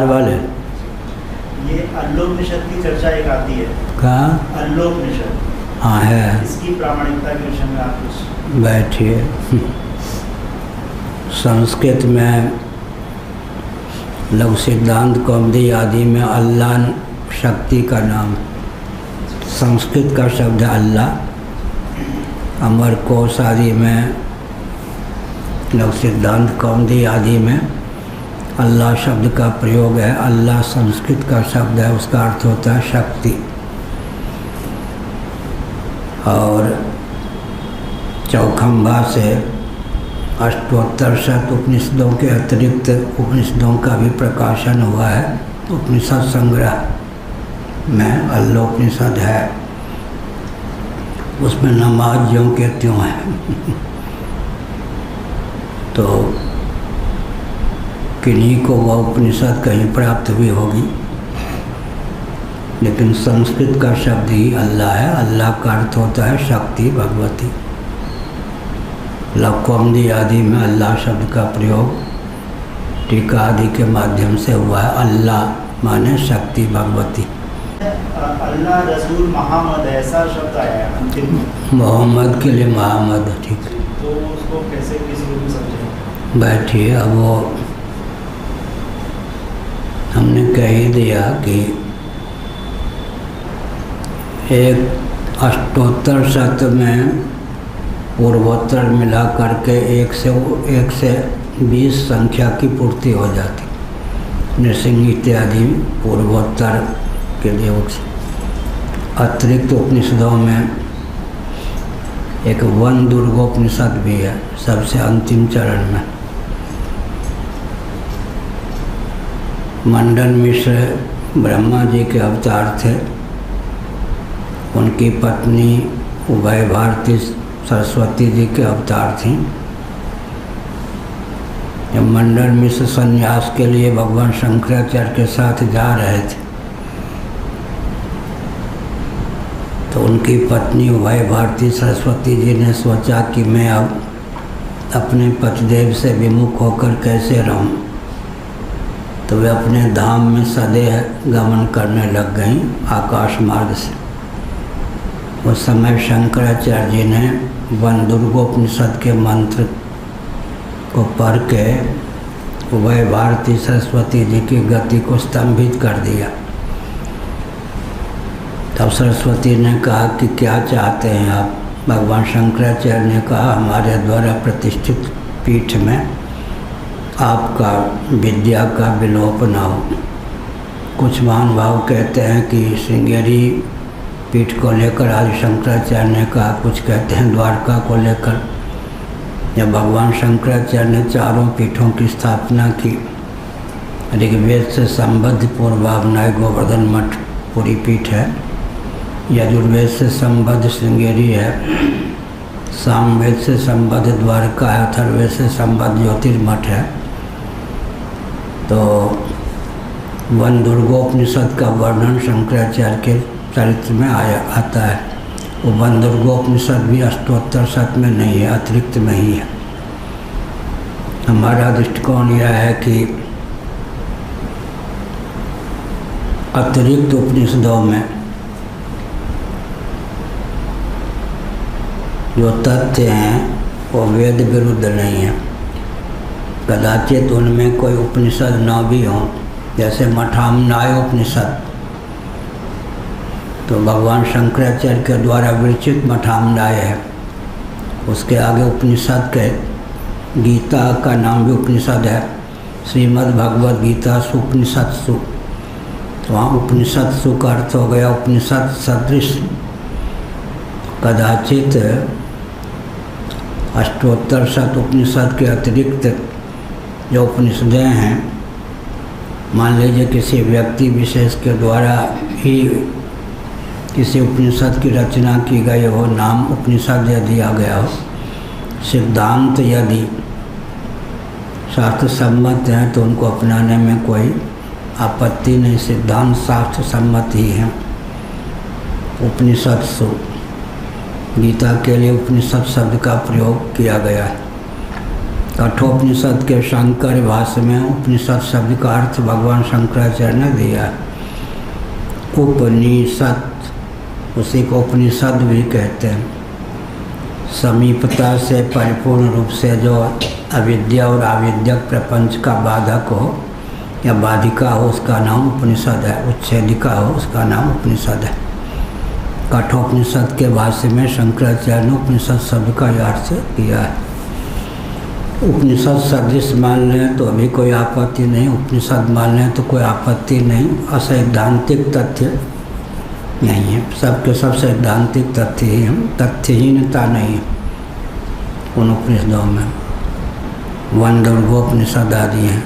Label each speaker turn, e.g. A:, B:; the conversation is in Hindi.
A: वाले
B: ये अल्लोपनिषद की चर्चा एक आती है।
A: कहाँ?
B: अल्लोपनिषद।
A: हाँ है।
B: इसकी प्रामाणिकता के विषय में आप कुछ
A: बैठिए। संस्कृत में लघु सिद्धांत कौमुदी आदि में अल्लाह शक्ति का नाम। संस्कृत का शब्द है अल्लाह। अमर कोश आदि में लघु सिद्धांत कौमुदी आदि में अल्लाह शब्द का प्रयोग है। अल्लाह संस्कृत का शब्द है, उसका अर्थ होता है शक्ति। और चौखंबा से अष्टोत्तर शत उपनिषदों के अतिरिक्त उपनिषदों का भी प्रकाशन हुआ है। उपनिषद संग्रह में अल्लोपनिषद है, उसमें नमाज ज्यों के त्यों है। तो किन्हीं को वह उपनिषद कहीं प्राप्त भी होगी, लेकिन संस्कृत का शब्द ही अल्लाह है। अल्लाह का अर्थ होता है शक्ति, भगवती। लघुकौमुदी आदि में अल्लाह शब्द का प्रयोग टीका आदि के माध्यम से हुआ है। अल्लाह माने शक्ति, भगवती।
B: अल्लाह रसूल मोहम्मद ऐसा शब्द आया है अंतिम।
A: मोहम्मद के लिए मोहम्मद, ठीक है।
B: तो उसको कैसे किसी रूप में समझें?
A: बैठिए। अब वो हमने कह ही दिया कि एक अष्टोत्तर शत में पूर्वोत्तर मिला करके एक से 20 संख्या की पूर्ति हो जाती। नृसिंह इत्यादि पूर्वोत्तर के लिए। अतिरिक्त उपनिषदों में एक वन दुर्गोपनिषद भी है, सबसे अंतिम चरण में। मंडन मिश्र ब्रह्मा जी के अवतार थे। उनकी पत्नी उभय भारती सरस्वती जी के अवतार थीं। जब मंडन मिश्र संन्यास के लिए भगवान शंकराचार्य के साथ जा रहे थे, तो उनकी पत्नी उभय भारती सरस्वती जी ने सोचा कि मैं अब अपने पतिदेव से विमुख होकर कैसे रहूं। तो वे अपने धाम में सदैह गमन करने लग गईं आकाश मार्ग से। उस समय शंकराचार्य जी ने वन दुर्गोपनिषद के मंत्र को पढ़ के उभय भारती सरस्वती जी की गति को स्तंभित कर दिया। तब सरस्वती ने कहा कि क्या चाहते हैं आप? भगवान शंकराचार्य ने कहा, हमारे द्वारा प्रतिष्ठित पीठ में आपका विद्या का विलोप न हो। कुछ महानुभाव कहते हैं कि श्रृंगेरी पीठ को लेकर आदि शंकराचार्य ने कहा, कुछ कहते हैं द्वारका को लेकर। जब भगवान शंकराचार्य ने चारों पीठों की स्थापना की, ऋग्वेद से संबद्ध पूर्वावनाय गोवर्धन मठ पूरी पीठ है, यजुर्वेद से संबद्ध श्रृंगेरी है, सामवेद से संबद्ध द्वारका है, अथर्ववेद से संबद्ध ज्योतिर्मठ है। तो वन दुर्गोपनिषद का वर्णन शंकराचार्य के चरित्र में आता है। वो वन दुर्गोपनिषद भी अष्टोत्तर शत में नहीं है, अतिरिक्त में ही है। हमारा दृष्टिकोण यह है कि अतिरिक्त उपनिषदों में जो तथ्य हैं वो वेद विरुद्ध नहीं है। कदाचित उनमें कोई उपनिषद न भी हो, जैसे मठामनाय उपनिषद, तो भगवान शंकराचार्य के द्वारा विरचित मठामनाय है। उसके आगे उपनिषद के गीता का नाम भी उपनिषद है, श्रीमद् भगवद गीता सुपनिषत्सु। तो वहाँ उपनिषत्सु का अर्थ हो गया उपनिषद सदृश। कदाचित अष्टोत्तर शत उपनिषद के अतिरिक्त जो उपनिषदें हैं, मान लीजिए किसी व्यक्ति विशेष के द्वारा ही किसी उपनिषद की रचना की गई हो, नाम उपनिषद यदि दिया गया हो, सिद्धांत यदि शास्त्र सम्मत हैं तो उनको अपनाने में कोई आपत्ति नहीं। सिद्धांत शास्त्र सम्मत ही हैं। उपनिषद सु गीता के लिए उपनिषद शब्द का प्रयोग किया गया है। कठोपनिषद के शंकर भाष्य में उपनिषद शब्द का अर्थ भगवान शंकराचार्य ने दिया। उपनिषद, उसी को उपनिषद भी कहते हैं। समीपता से परिपूर्ण रूप से जो अविद्या और आविद्यक प्रपंच का बाधक हो या बाधिका हो उसका नाम उपनिषद है, उच्छेदिका हो उसका नाम उपनिषद है। कठोपनिषद के भाष्य में शंकराचार्य ने उपनिषद शब्द का अर्थ किया है। उपनिषद सदृश मान लें तो अभी कोई आपत्ति नहीं, उपनिषद मान लें तो कोई आपत्ति नहीं। असैद्धांतिक तथ्य नहीं है, सबके सब सैद्धांतिक तथ्य ही हम, तथ्यहीनता नहीं है उन उपनिषदों में। वन दुर्गोपनिषद आदि हैं।